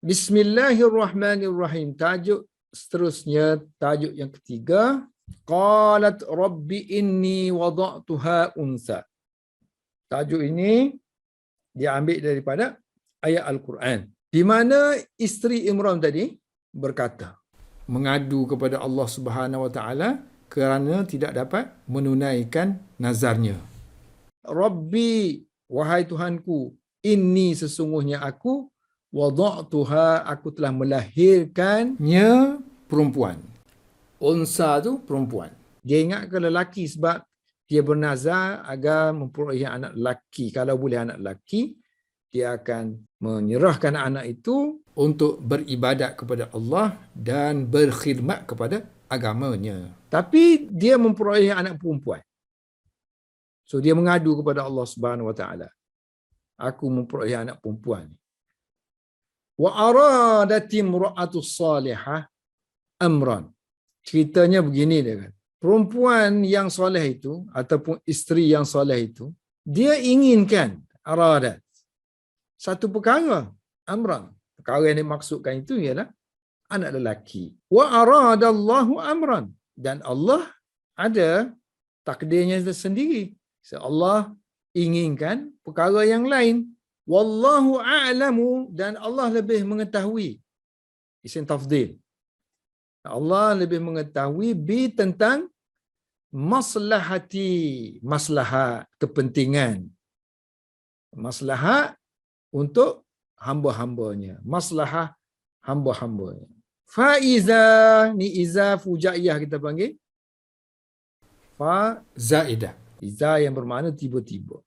Bismillahirrahmanirrahim. Tajuk seterusnya, tajuk yang ketiga. Qalat Rabbi inni wada'tuha unsa. Tajuk ini diambil daripada ayat Al-Quran, di mana isteri Imran tadi berkata, mengadu kepada Allah Subhanahu Wa Taala kerana tidak dapat menunaikan nazarnya. Rabbi, wahai Tuhanku, inni sesungguhnya aku, wada'tuha, aku telah melahirkannya perempuan. Unsa tu perempuan. Dia ingatkan lelaki sebab dia bernazar agar memperolehi anak lelaki. Kalau boleh anak lelaki, dia akan menyerahkan anak itu untuk beribadat kepada Allah dan berkhidmat kepada agamanya. Tapi dia memperolehi anak perempuan. So dia mengadu kepada Allah Subhanahu Wa Taala. Aku memperolehi anak perempuan. Wa aradati imra'atu salihah amran. Ceritanya begini dia kan. Perempuan yang soleh itu ataupun isteri yang soleh itu, dia inginkan aradat satu perkara, amran. Perkara yang dimaksudkan itu ialah anak lelaki. Wa aradallahu amran, dan Allah ada takdirnya sendiri. So Allah inginkan perkara yang lain. Wallahu a'lamu, dan Allah lebih mengetahui. Isim tafdil. Allah lebih mengetahui tentang maslahati, maslahat, kepentingan. Maslahat untuk hamba-hambanya. Maslahah hamba-hambanya. Faiza, ni iza fujaiyah kita panggil. Fa zaidah. Iza yang bermakna tiba-tiba.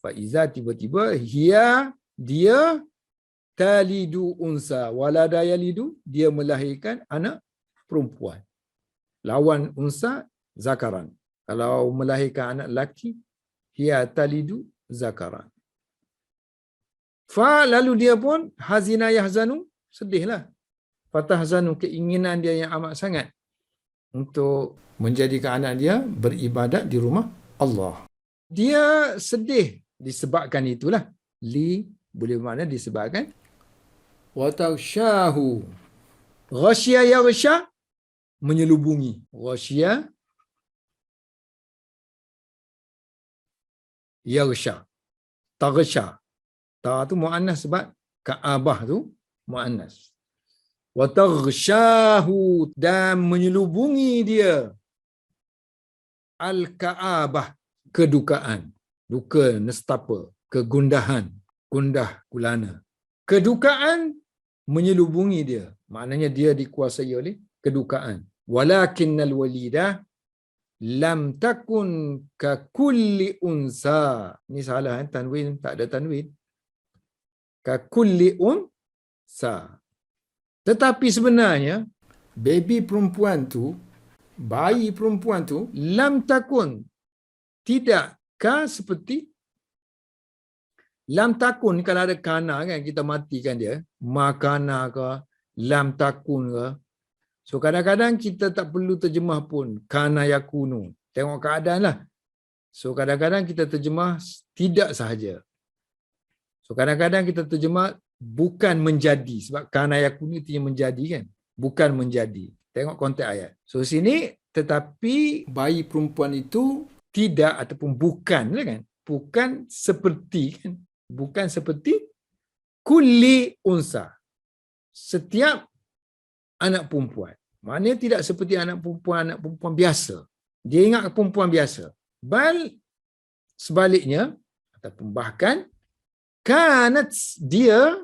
Faiza tiba-tiba, dia talidu unsa, walada yalidu, dia melahirkan anak perempuan. Lawan unsa, zakaran. Kalau melahirkan anak lelaki, hiya talidu zakaran. Fa, lalu dia pun hazina yahzanu, sedihlah. Fatahzanu, keinginan dia yang amat sangat untuk menjadikan anak dia beribadat di rumah Allah. Dia sedih disebabkan itulah. Boleh bermakna disebabkan. Wa taghshahu, ghasya yaghsha, menyelubungi. Ghasya yaghsha, taghsha. Ta tu muannas sebab Kaabah tu muannas. Wa taghshahu, dan menyelubungi dia al-Kaabah, kedukaan, duka, nestapa, kegundahan, gundah gulana. Kedukaan menyelubungi dia. Maknanya dia dikuasai oleh kedukaan. Walakinnal walidah lam takun ka kulli unsa. Ini salah, tanwin, tak ada tanwin. Ka kulli unsa. Tetapi sebenarnya bayi perempuan tu lam takun, tidakkah seperti. Lam takun, kalau ada kana kan, kita matikan dia. Makana ke, lam takun ke. So kadang-kadang kita tak perlu terjemah pun. Kana yakunu. Tengok keadaan lah. So kadang-kadang kita terjemah tidak sahaja. So kadang-kadang kita terjemah bukan menjadi. Sebab kana yakunu itu yang menjadi kan. Bukan menjadi. Tengok konteks ayat. So sini, tetapi bayi perempuan itu tidak ataupun bukan lah kan. Bukan seperti kan. Bukan seperti kulli unsa, setiap anak perempuan. Maknanya tidak seperti anak perempuan biasa. Dia ingat perempuan biasa. Bal, sebaliknya, ataupun bahkan, kanat, dia,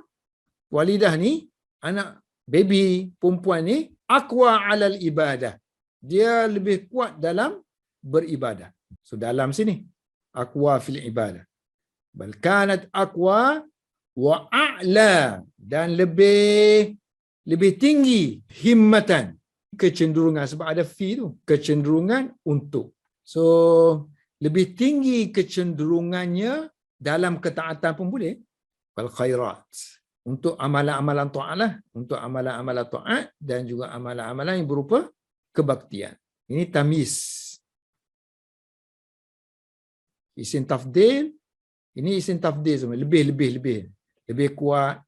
walidah ni, anak baby perempuan ni, aqwa alal ibadah. Dia lebih kuat dalam beribadah. So dalam sini, aqwa fil ibadah. Bal kanat aqwa wa a'la, dan lebih tinggi himmatan, kecenderungan, sebab ada fi tu, kecenderungan untuk. So lebih tinggi kecenderungannya dalam ketaatan pun boleh. Wal khairat, untuk amalan-amalan taat lah, untuk amalan-amalan taat dan juga amalan-amalan yang berupa kebaktian. Ini tamyiz. Isim tafdil. Ini isim tafdil semua. Lebih. lebih kuat,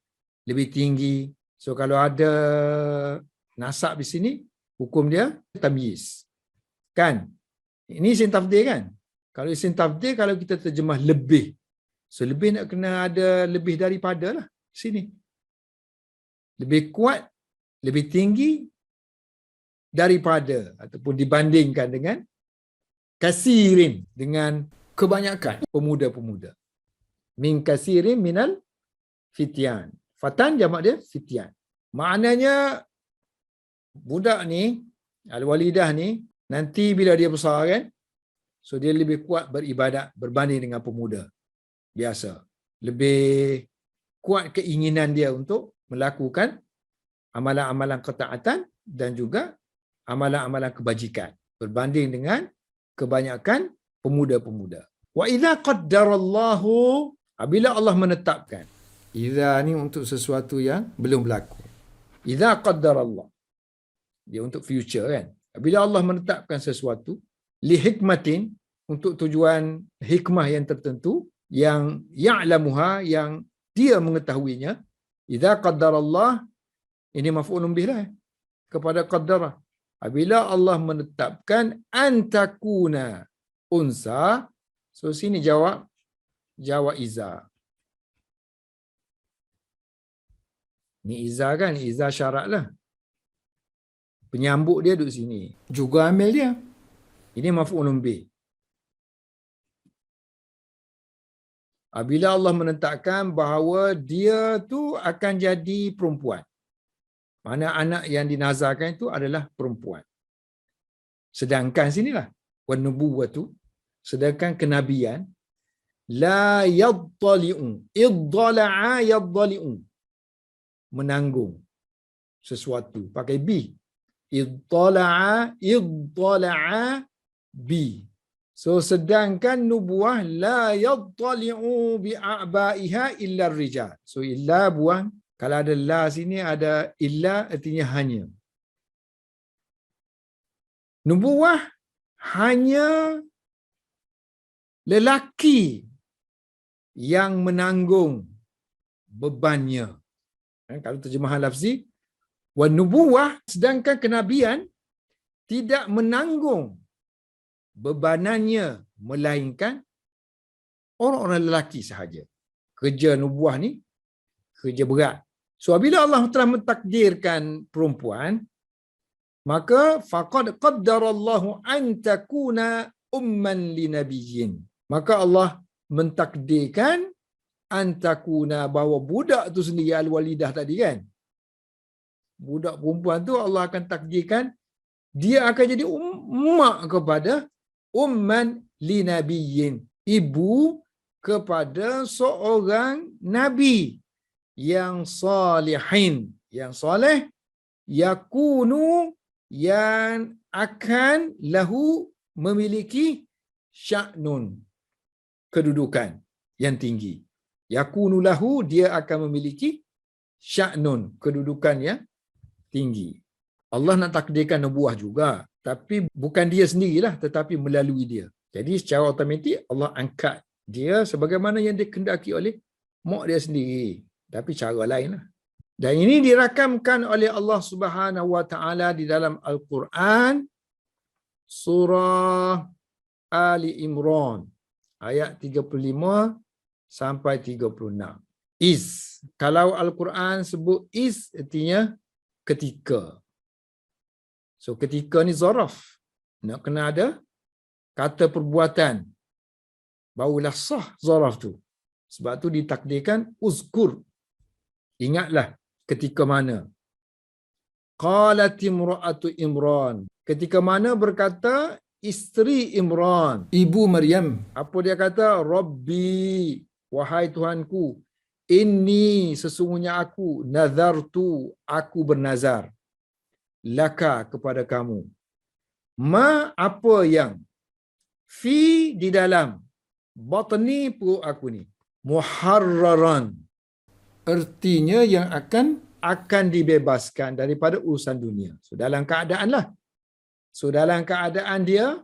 lebih tinggi. So kalau ada nasab di sini, hukum dia tamyiz. Kan? Ini isim tafdhil kan? Kalau isim tafdhil, kalau kita terjemah lebih. So lebih nak kena ada lebih daripada lah sini. Lebih kuat, lebih tinggi daripada ataupun dibandingkan dengan kasirin, dengan kebanyakan pemuda-pemuda. Min kasirin minal fityan. Fatan jamak dia fityan. Maknanya budak ni, al-walidah ni, nanti bila dia besar kan, so dia lebih kuat beribadat berbanding dengan pemuda biasa. Lebih kuat keinginan dia untuk melakukan amalan-amalan ketaatan dan juga amalan-amalan kebajikan berbanding dengan kebanyakan pemuda-pemuda. Wa idza qaddarallahu, apabila Allah menetapkan. Idza ni untuk sesuatu yang belum berlaku. Idza qaddarallah, dia untuk future kan. Apabila Allah menetapkan sesuatu li hikmatin, untuk tujuan hikmah yang tertentu, yang ya'lamuha, yang dia mengetahuinya. Idza qaddarallah, ini maf'ulun bih lah kepada qaddara. Apabila Allah menetapkan antakuna unsa, so sini jawab iza. Ni iza kan, iza syarat lah. Penyambuk dia duduk sini. Juga amil dia. Ini maf'ulun bih. Apabila Allah menetapkan bahawa dia tu akan jadi perempuan. Mana anak yang dinazarkan itu adalah perempuan. Sedangkan sinilah wan nubuwatu, sedangkan kenabian la yaddali'u, iddala'a yaddali'u, menanggung sesuatu pakai bi. Iddala'a bi. So sedangkan nubuah la yaddali'u bi a'ba'iha illa rijal. So illa buang. Kalau ada la sini, ada illa, artinya hanya. Nubuwah hanya lelaki yang menanggung bebannya. Kalau terjemahan lafzi, wan nubuwah, sedangkan kenabian tidak menanggung bebanannya, melainkan orang-orang lelaki sahaja. Kerja nubuwah ni kerja berat. So bila Allah telah mentakdirkan perempuan, maka faqad qaddarallahu an takuna umman linabiyyin. Maka Allah mentakdirkan an takuna, bahawa budak tu sendiri, al-walidah tadi kan, budak perempuan tu Allah akan takdirkan dia akan jadi mak kepada umman linabiyyin, ibu kepada seorang nabi yang salihin, yang soleh, yakunu, yang akan lahu, memiliki sya'nun, kedudukan yang tinggi. Yakunu lahu, dia akan memiliki sya'nun, kedudukan yang tinggi. Allah nak takdirkan nubuah juga, tapi bukan dia sendirilah, tetapi melalui dia. Jadi secara automatik Allah angkat dia sebagaimana yang dikehendaki oleh mak dia sendiri, tapi cara lain lah. Dan ini dirakamkan oleh Allah Subhanahu Wa Taala di dalam Al-Quran, surah Ali Imran, ayat 35 sampai 36. Is. Kalau Al-Quran sebut is, artinya ketika. So ketika ni zaraf. Nak kena ada kata perbuatan. Barulah sah zaraf tu. Sebab tu ditakdirkan uzkur. Ingatlah ketika mana. Qalat imra'atu Imran. Ketika mana berkata isteri Imran, ibu Maryam. Apa dia kata? Rabbi, wahai Tuhanku, inni, sesungguhnya aku, nazartu, aku bernazar, laka, kepada kamu. Ma, apa yang, fi, di dalam, batni, perut aku ni, muharraran, artinya yang akan dibebaskan daripada urusan dunia. So dalam keadaan lah. So dalam keadaan dia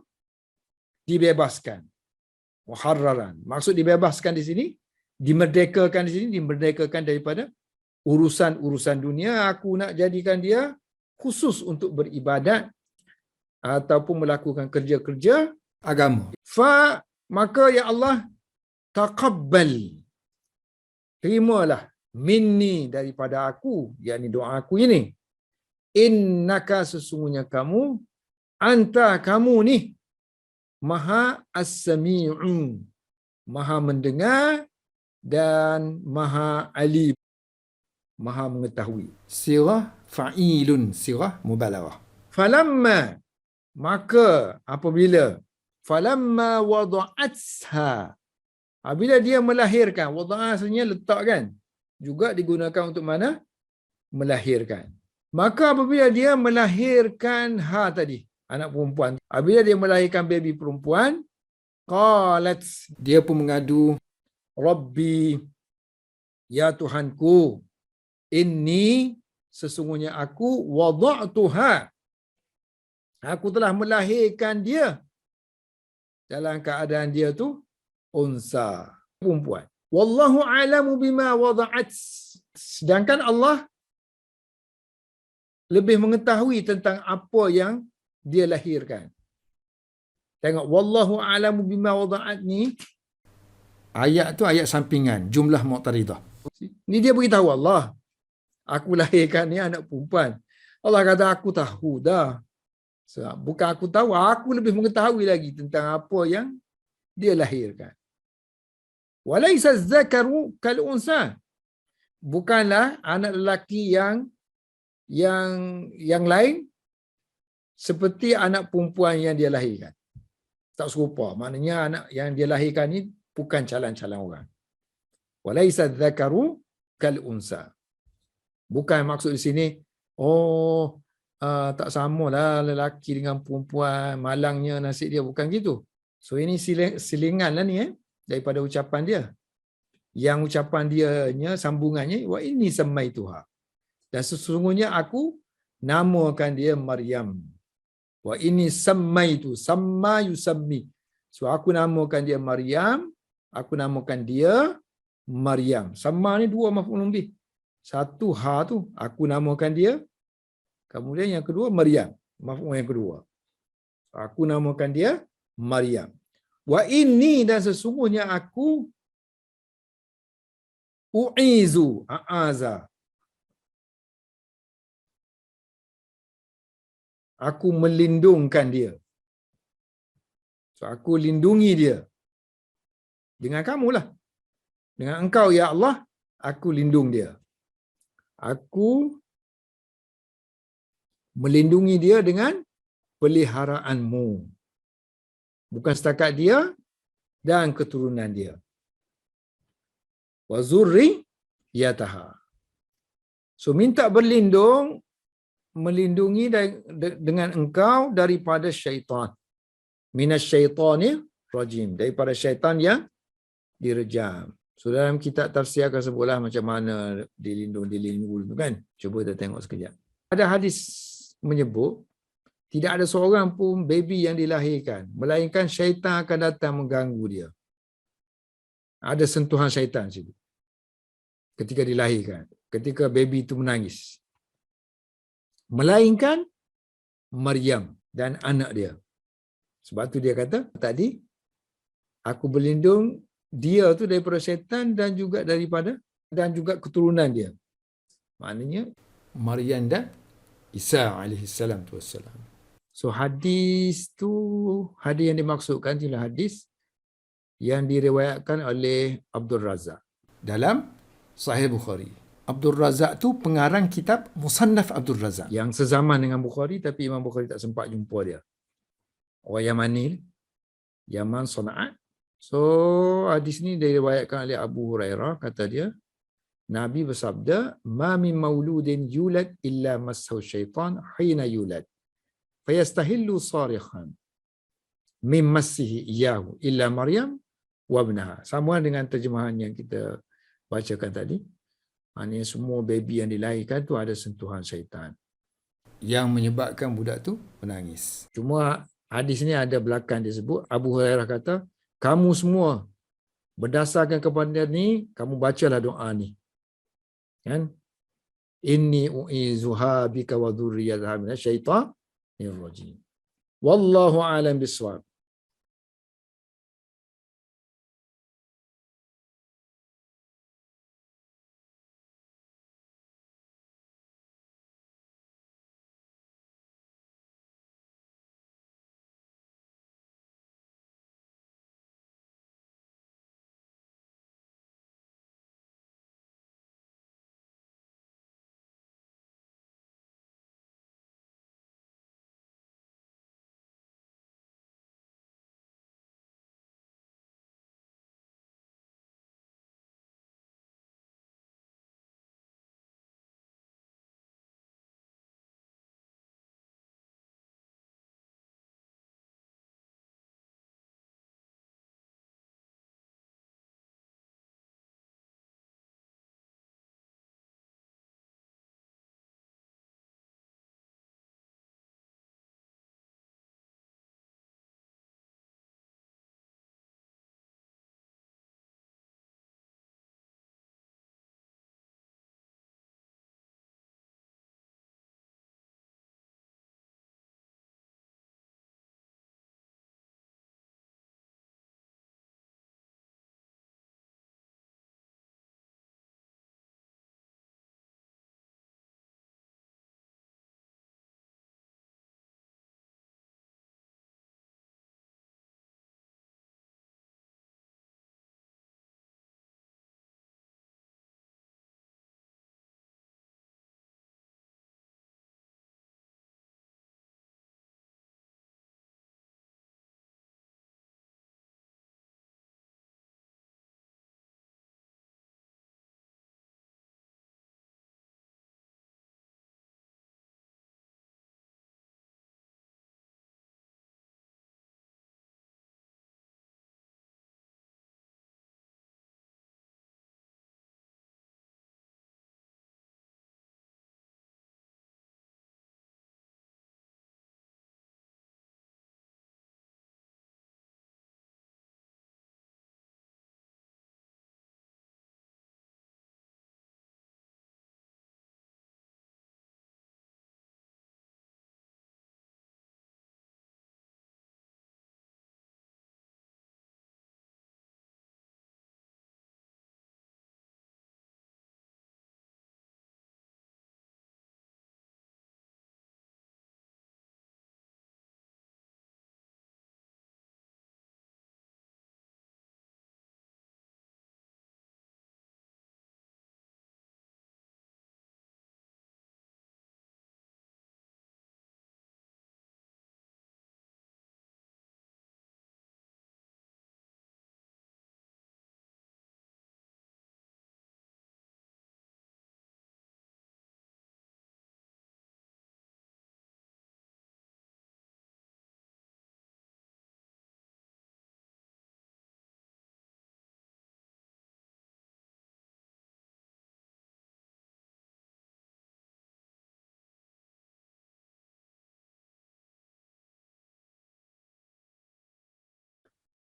dibebaskan. Muharraran. Maksud dibebaskan di sini, Dimerdekakan di sini, dimerdekakan daripada urusan-urusan dunia. Aku nak jadikan dia khusus untuk beribadat ataupun melakukan kerja-kerja agama. Maka ya Allah, taqabbal, terimalah minni, daripada aku, yakni doa aku ini. Innaka, sesungguhnya kamu, anta, kamu ni, maha as-sami'u, maha mendengar dan maha alim, maha mengetahui. Sirah fa'ilun, sirah mubalaghah. Falamma, maka apabila, falamma wada'atha, apabila dia melahirkan, wada'a sebenarnya letakkan, juga digunakan untuk mana? Melahirkan. Maka apabila dia melahirkan tadi, anak perempuan, apabila dia melahirkan baby perempuan, qalat, dia pun mengadu, Rabbi, ya Tuhanku, inni, sesungguhnya aku, wada'tuha, aku telah melahirkan dia dalam keadaan dia tu unsa, perempuan. Wallahu a'lamu bima wada'at, sedangkan Allah lebih mengetahui tentang apa yang dia lahirkan. Tengok, wallahu a'lamu bima wada'at ni, ayat tu ayat sampingan, jumlah mu'taridah. Ni dia beritahu Allah, aku lahirkan ni anak perempuan. Allah kata aku tahu dah. So, bukan aku tahu, aku lebih mengetahui lagi tentang apa yang dia lahirkan. Walaysa zakaru kal unsa, bukanlah anak lelaki yang lain seperti anak perempuan yang dia lahirkan. Tak serupa. Maknanya anak yang dia lahirkan ni bukan calon-calon orang. Walaysa zakaru kal unsa. Bukan maksud di sini, tak samalah lelaki dengan perempuan, malangnya nasib dia, bukan gitu. So ini silingan lah ni daripada ucapan dia. Yang ucapan dia sambungannya, wa inni samaituha, dan sesungguhnya aku namakan dia Maryam. Wa inni samaitu, samma yusammi. So aku namakan dia Maryam, aku namakan dia Maryam. Sama ni dua maf'ul bih. Satu tu aku namakan dia, kemudian yang kedua Maryam, maf'ul yang kedua. Aku namakan dia Maryam. Wa inni, dan sesungguhnya aku, u'izu, a'aza, aku melindungkan dia. So aku lindungi dia dengan kamulah. Dengan engkau ya Allah, aku lindung dia. Aku melindungi dia dengan peliharaanmu. Bukan setakat dia dan keturunan dia. Wa zurriyataha. So minta berlindung, melindungi dengan engkau daripada syaitan. Minasyaitanir rajim, daripada syaitan yang direjam. So dalam kitab tafsir akan sebutlah macam mana dilindung kan. Cuba kita tengok sekejap. Ada hadis menyebut tidak ada seorang pun baby yang dilahirkan melainkan syaitan akan datang mengganggu dia. Ada sentuhan syaitan situ ketika dilahirkan, ketika baby itu menangis. Melainkan Maryam dan anak dia. Sebab tu dia kata tadi, aku berlindung dia tu daripada syaitan dan juga keturunan dia. Maknanya Maryam dan Isa alaihissalam tu wassalam. So hadis tu, hadis yang dimaksudkan ialah hadis yang diriwayatkan oleh Abdul Razak dalam Sahih Bukhari. Abdul Razak tu pengarang kitab Musannaf Abdul Razak, yang sezaman dengan Bukhari, tapi Imam Bukhari tak sempat jumpa dia. Orang Yamani, Yaman Sana'a. So hadis ni diriwayatkan oleh Abu Hurairah, kata dia, Nabi bersabda, "Ma min mauludin yulad illa massahu syaitan hina yulad. Fayastahillu sarikhan min massihi iyahu illa Maryam wa ibnaha." Sama dengan terjemahan yang kita bacakan tadi. Maknanya semua baby yang dilahirkan tu ada sentuhan syaitan yang menyebabkan budak tu menangis. Cuma hadis ni ada belakang dia sebut, Abu Hurairah kata, kamu semua Berdasarkan kepada ni, kamu bacalah doa ni. Kan? Inni u'izuha bika wa dzurriyyataha minasyaitonir rajim. Wallahu a'lam bissawab.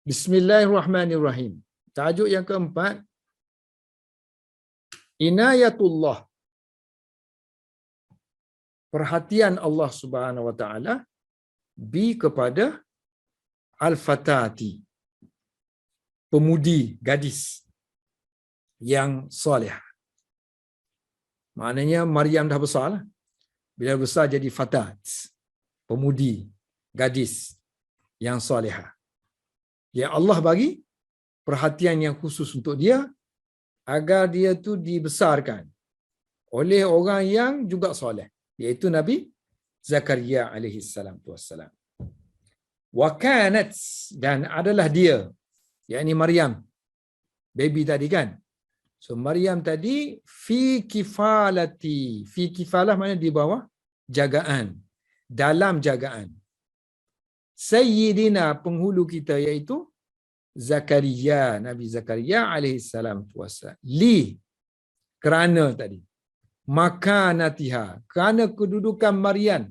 Bismillahirrahmanirrahim. Tajuk yang keempat, inayatullah. Perhatian Allah Subhanahu wa taala bi kepada al-fatati, pemudi, gadis yang soleh. Maknanya Maryam dah besar lah. Bila besar jadi fatat, pemudi, gadis yang solehah. Ya Allah bagi perhatian yang khusus untuk dia agar dia tu dibesarkan oleh orang yang juga soleh, iaitu Nabi Zakaria alaihi salatu wassalam. Wa kanat, dan adalah dia, yakni Maryam, baby tadi kan. So Maryam tadi fi kifalati, fi kifalah maknanya di bawah jagaan, dalam jagaan Sayyidina, penghulu kita, iaitu Zakaria, Nabi Zakaria alaihi salam wassalam. Li, kerana tadi. Makanatiha, kerana kedudukan Maryam.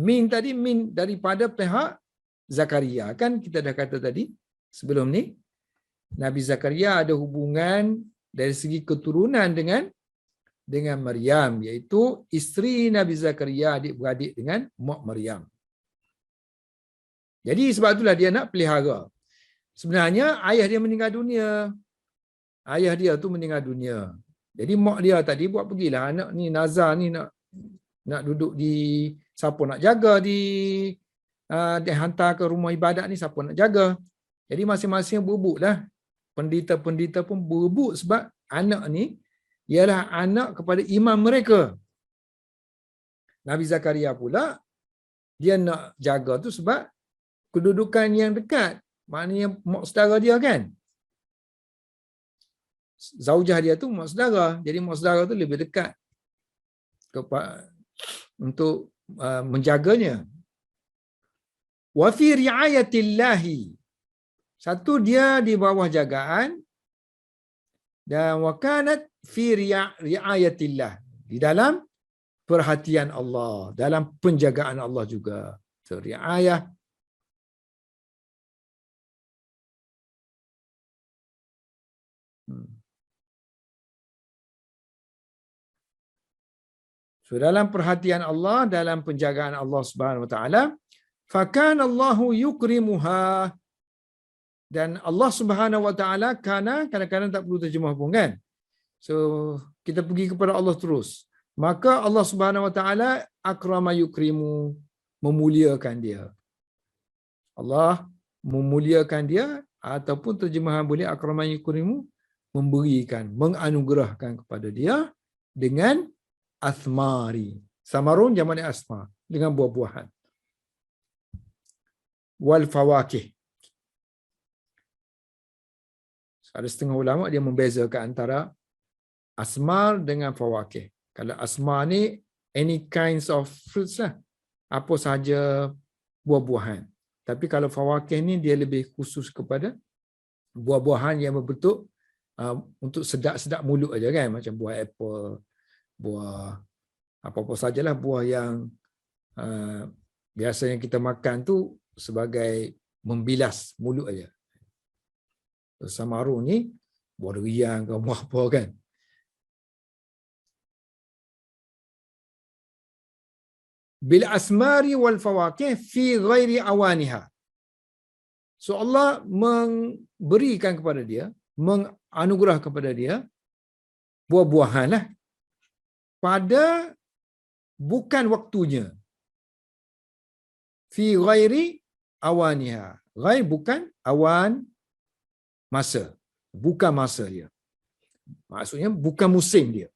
Min tadi, min daripada pihak Zakaria. Kan kita dah kata tadi sebelum ni, Nabi Zakaria ada hubungan dari segi keturunan dengan Maryam, iaitu isteri Nabi Zakaria adik-beradik dengan mak Maryam. Jadi sebab itulah dia nak pelihara. Sebenarnya ayah dia meninggal dunia. Ayah dia tu meninggal dunia. Jadi mak dia tadi buat pergilah anak ni Nazar ni nak duduk di, siapa nak jaga dia hantar ke rumah ibadat ni, siapa nak jaga. Jadi masing-masing berebut lah. Pendeta-pendeta pun berebut sebab anak ni ialah anak kepada imam mereka. Nabi Zakaria pula dia nak jaga tu sebab kedudukan yang dekat. Maknanya mak saudara dia kan. Zaujah dia tu mak saudara. Jadi mak saudara tu lebih dekat untuk menjaganya. Wa fi riayatillahi. Satu, dia di bawah jagaan, dan wa kanat fi riayatillah, di dalam perhatian Allah, dalam penjagaan Allah juga. So, riayah So dalam perhatian Allah, dalam penjagaan Allah Subhanahu Wa Taala, fakan Allahu yukrimuha, dan Allah Subhanahu Wa Taala, karena kadang-kadang tak perlu terjemah pun kan. So kita pergi kepada Allah terus. Maka Allah Subhanahu Wa Taala akrama yukrimu, memuliakan dia. Allah memuliakan dia, ataupun terjemahan boleh akrama yukrimu, memberikan, menganugerahkan kepada dia dengan asmari. Samarun jamak asma, dengan buah-buahan. Wal fawakih. Ada setengah ulama dia membezakan antara asmar dengan fawakih. Kalau asmar ni any kinds of fruits lah, apa sahaja buah-buahan. Tapi kalau fawakih ni dia lebih khusus kepada buah-buahan yang berbentuk untuk sedap-sedap mulut aja kan, macam buah apple, buah apa-apa sajalah buah yang biasanya kita makan tu sebagai membilas mulut aja. Samaru ni buah durian ke buah apa kan. Bil asmari wal fawakih fi ghairi awaniha. So Allah memberikan kepada dia, menganugerah kepada dia buah-buahan lah pada bukan waktunya. Fi ghairi awaniha. Ghair bukan awan, masa. Bukan masa dia. Maksudnya bukan musim dia.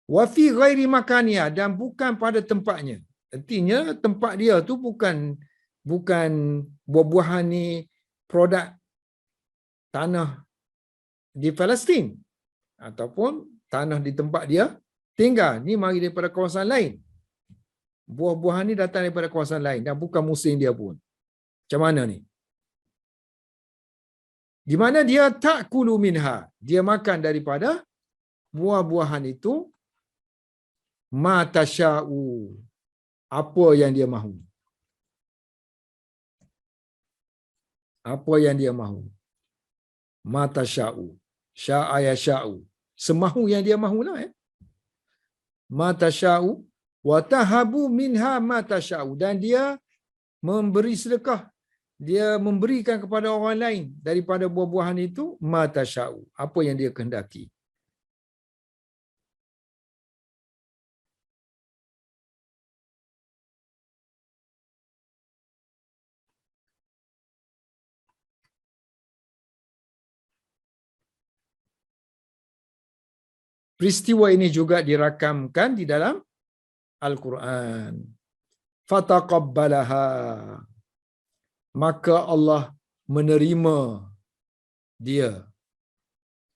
Wa fi ghairi makaniha, dan bukan pada tempatnya. Artinya tempat dia tu bukan buah-buahan ni produk tanah di Palestin ataupun tanah di tempat dia tinggal. Ni mari daripada kawasan lain. Buah-buahan ni datang daripada kawasan lain dan bukan musim dia pun. Macam mana ni? Di mana dia ta'kulu minha, dia makan daripada buah-buahan itu ma tasha'u, apa yang dia mahu. Apa yang dia mahu. Ma tasha'u, sya'a yasha'u, semahu yang dia mahulah ma tasha'u wa tahabu minha ma tasha'u, dan dia memberi sedekah, dia memberikan kepada orang lain daripada buah-buahan itu ma tasha'u, apa yang dia kehendaki. Peristiwa ini juga dirakamkan di dalam Al-Quran. Fataqabbalaha, maka Allah menerima dia.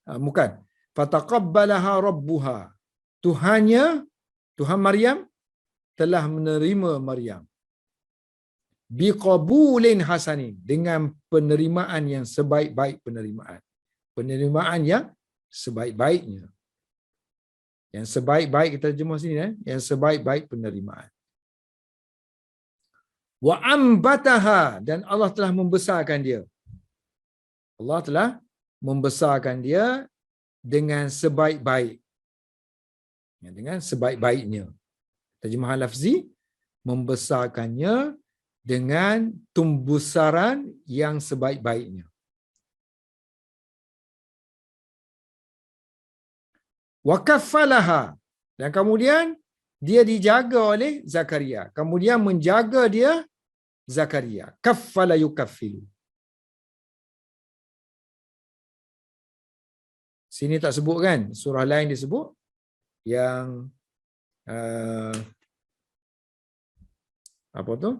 Bukan. Fataqabbalaha rabbuha, Tuhannya, Tuhan Maryam telah menerima Maryam. Biqabulin hasanin, dengan penerimaan yang sebaik-baik penerimaan. Penerimaan yang sebaik-baiknya. Yang sebaik-baik, kita terjemah sini yang sebaik-baik penerimaan. Wa ambataha, dan Allah telah membesarkan dia. Allah telah membesarkan dia dengan sebaik-baik. Dengan sebaik-baiknya. Terjemahan lafzi, membesarkannya dengan tumbusaran yang sebaik-baiknya. Wa kaffalaha, dan kemudian dia dijaga oleh Zakaria. Kemudian menjaga dia Zakaria. Kaffala yukaffilu. Sini tak sebut kan? Surah lain disebut yang apa tu?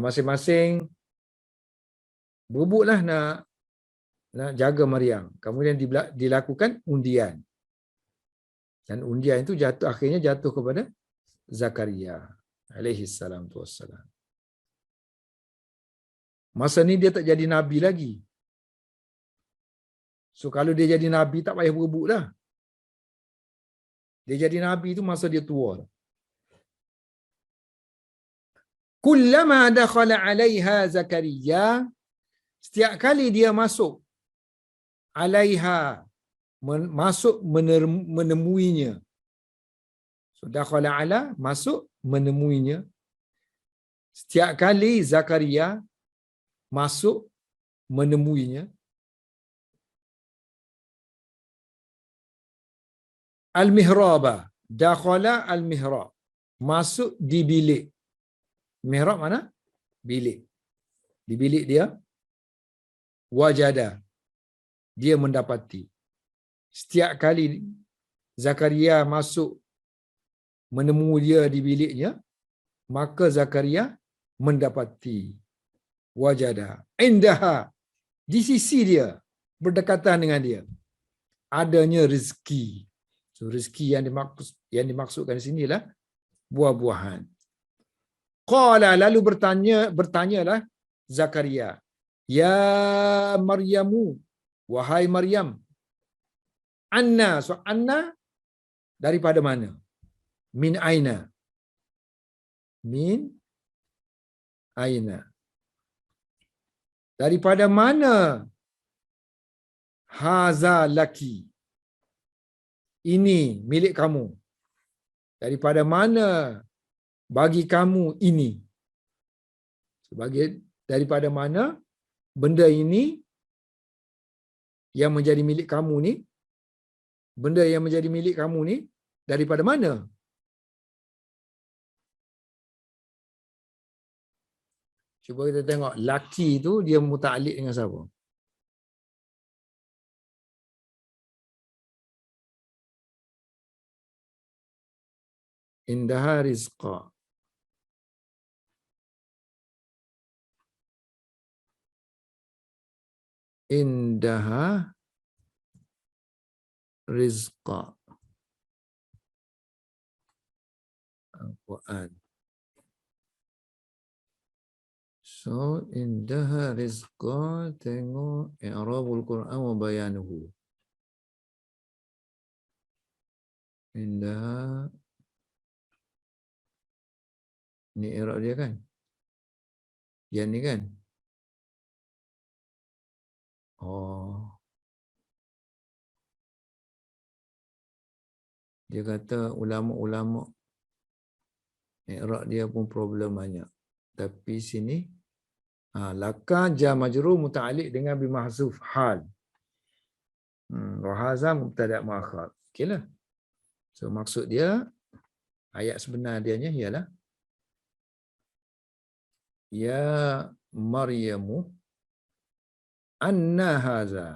Masing-masing berebutlah nak jaga Maryam. Kemudian dilakukan undian. Dan undian itu akhirnya jatuh kepada Zakaria alaihi salam tu wassalam. Masa ni dia tak jadi nabi lagi. So kalau dia jadi nabi tak payah berebut dah. Dia jadi nabi itu masa dia tua. Kullama dakhala 'alaiha Zakaria, setiap kali dia masuk 'alaiha, masuk menemuinya. So dakhala 'ala, masuk menemuinya. Setiap kali Zakaria masuk menemuinya, al-mihraba, dakhala al-mihrab, masuk di bilik. Mihrab mana? Bilik. Di bilik dia, wajada, dia mendapati. Setiap kali Zakaria masuk menemui dia di biliknya, maka Zakaria mendapati. Wajada indaha, di sisi dia, berdekatan dengan dia, adanya rezeki. So rezeki yang dimaksudkan di sinilah buah-buahan. Qala, lalu bertanyalah Zakaria, ya Maryamu, wahai Maryam, anna, so anna daripada mana? Min aina, min aina, daripada mana? Haza laki, ini milik kamu. Daripada mana bagi kamu ini? Daripada mana benda ini yang menjadi milik kamu ni? Benda yang menjadi milik kamu ni daripada mana? Cuba kita tengok laki tu dia muta'alliq dengan siapa? Indaha rizqa. Indaha rizqa. Al-Quran. So, indaha rizqa, tengok i'rabul Quran wa bayanuhu. Indaha, ni i'rab dia kan? Yang ni kan? Oh. Dia kata ulama-ulama i'rab dia pun problem banyak. Tapi sini laka jar majrur muta'alliq dengan bi mahzuf hal. Wa hadza mubtada' muakhar. Okeylah. So maksud dia ayat sebenar dianya ialah ya Maryamu anna hadza.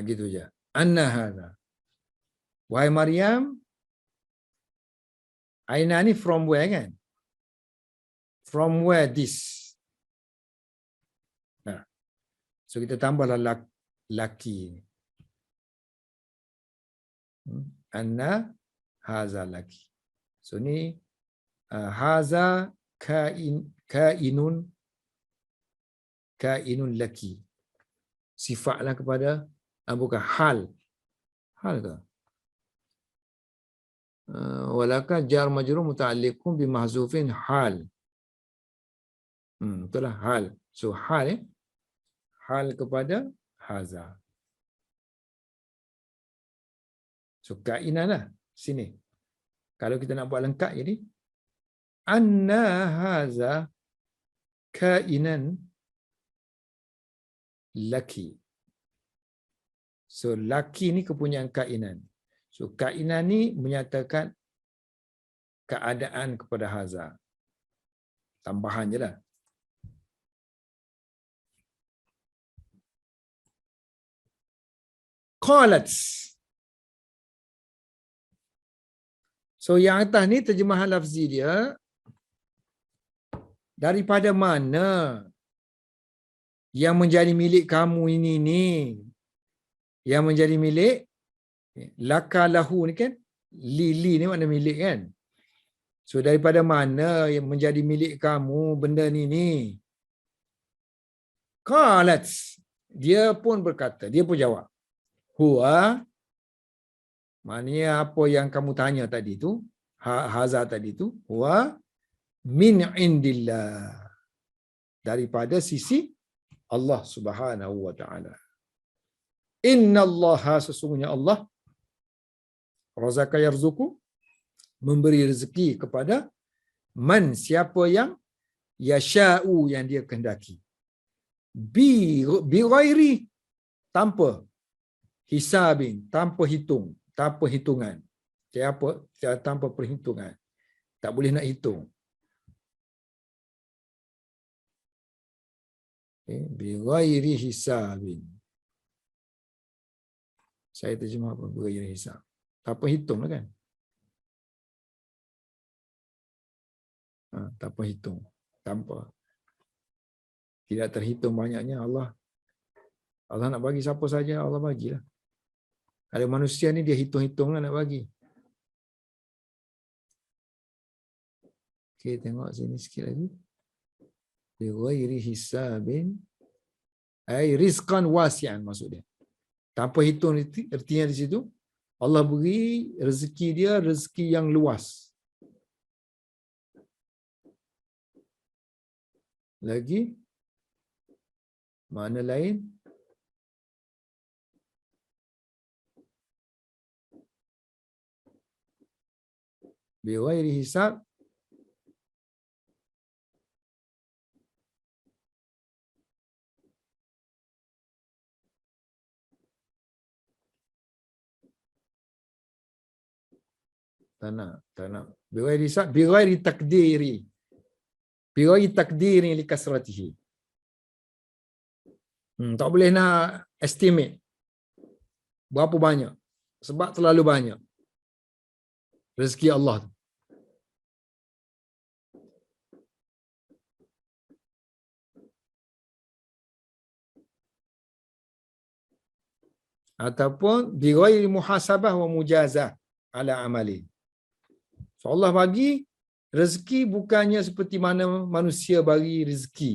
Gitu je. Anna hadza. Wahai Maryam, aina ni from where kan? From where this? So kita tambahlah laki. Anna haza laki. So ni haza kainun laki. Sifatlah kepada bukan hal. Hal ke? Walaka jar majrur muta'alliqun bi mahzufin hal. Itulah hal. So hal hal kepada haza. So kainan lah sini. Kalau kita nak buat lengkap jadi anna haza kainan laki. So laki ni kepunyaan kainan. So kainan ni menyatakan keadaan kepada haza. Tambahan je lah. Qalat. So yang atas ni terjemahan lafzi dia, daripada mana yang menjadi milik kamu ini ni? Yang menjadi milik laka lahu ni kan? Li ni makna milik kan? So daripada mana yang menjadi milik kamu benda ni? Qalat. Dia pun berkata, dia pun jawab. Huwa, maknanya apa yang kamu tanya tadi tu, haza tadi tu, huwa min indillah. Daripada sisi Allah Subhanahu wa taala. Innallaha, sesungguhnya Allah, razaka yarzuku, memberi rezeki kepada man, siapa yang yasha'u, yang dia kehendaki. Bi ghairi, tanpa hisabin, tanpa hitung, tanpa hitungan. Tanpa perhitungan. Tak boleh nak hitung. Bi ghairi hisabin. Saya terjemah apa? Bi ghairi hisab. Tanpa hitung lah kan? Tanpa hitung. Tanpa. Tidak terhitung banyaknya Allah. Allah nak bagi siapa saja, Allah bagilah. Ada manusia ni dia hitung-hitung lah nak bagi. Okey, tengok sini sikit lagi. Bi ghairi hisabin ai rizqan wasi'an, maksud dia. Tanpa hitung, artinya di situ Allah beri rezeki dia, rezeki yang luas. Lagi mana lain? Bi ghairi hisab tanah. Bi ghairi hisab, bi ghairi takdiri. Bi ghairi takdiri li kasratihi. Tak boleh nak estimate berapa banyak, sebab terlalu banyak rezeki Allah tu. Ataupun bi ghairi muhasabah wa mujazah ala amali. So Allah bagi rezeki bukannya seperti mana manusia bagi rezeki.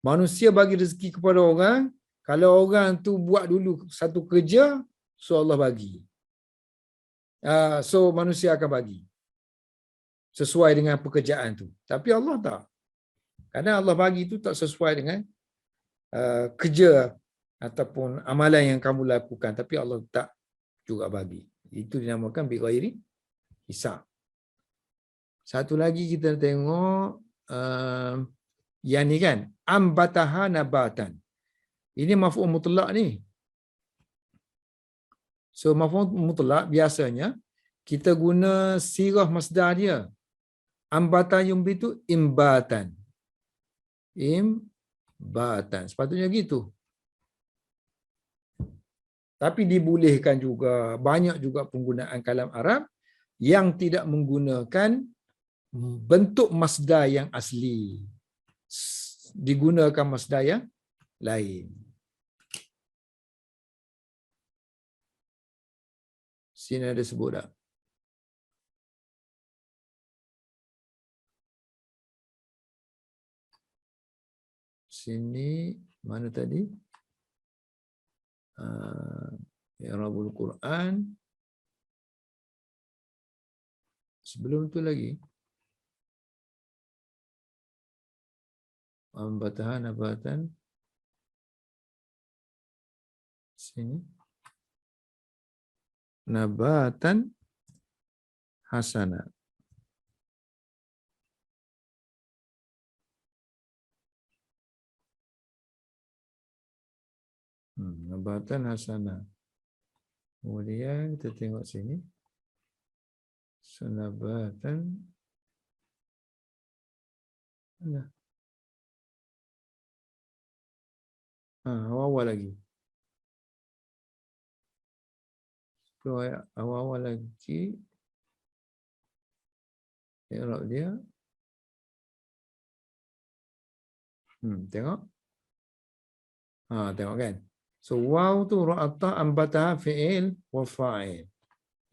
Manusia bagi rezeki kepada orang, kalau orang tu buat dulu satu kerja, so Allah bagi. So manusia akan bagi sesuai dengan pekerjaan tu. Tapi Allah tak. Kadang Allah bagi tu tak sesuai dengan kerja ataupun amalan yang kamu lakukan, tapi Allah tak juga bagi. Itu dinamakan bi ghairi hisab. Satu lagi kita tengok yang ni kan, ambataha nabatan. Ini maf'ul mutlak ni. So maf'ul mutlak biasanya kita guna sirah masdar dia. Ambatan yumbitu imbatan. Imbatan. Sepatutnya gitu. Tapi dibolehkan juga, banyak juga penggunaan kalam Arab yang tidak menggunakan bentuk masdar yang asli. Digunakan masdar yang lain. Sini ada sebut tak? Sini mana tadi? I'rabul Quran. Sebelum tu lagi. Ambataha nabatan. Sini. Nabatan hasana. Nabatan hasana. Kemudian kita tengok sini. Nabatan. Mana? Awal-awal lagi. Awal-awal lagi. I'rab dia. Tengok. Tengok kan. So waw tu ra'ata ambataha fi'il wa fa'il.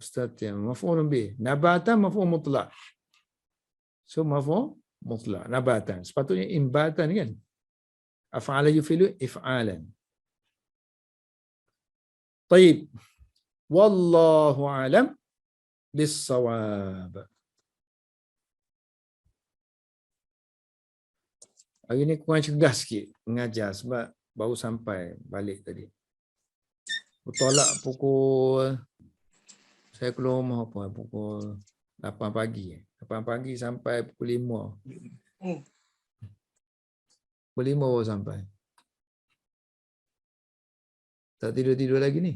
Ustaz ya, maf'ul bih. Nabatan maf'ul mutlak. So maf'ul mutlak. Nabatan. Sepatutnya imbatan kan. Af'ala yufilu if'alan. Taib. Wallahu alam bis-shawab. Hari ni kurang cergas sikit mengajar sebab baru sampai balik tadi. Tolak pukul, saya keluar rumah pukul 8 pagi. 8 pagi sampai pukul 5. Pukul 5 baru sampai. Tak tidur-tidur lagi ni.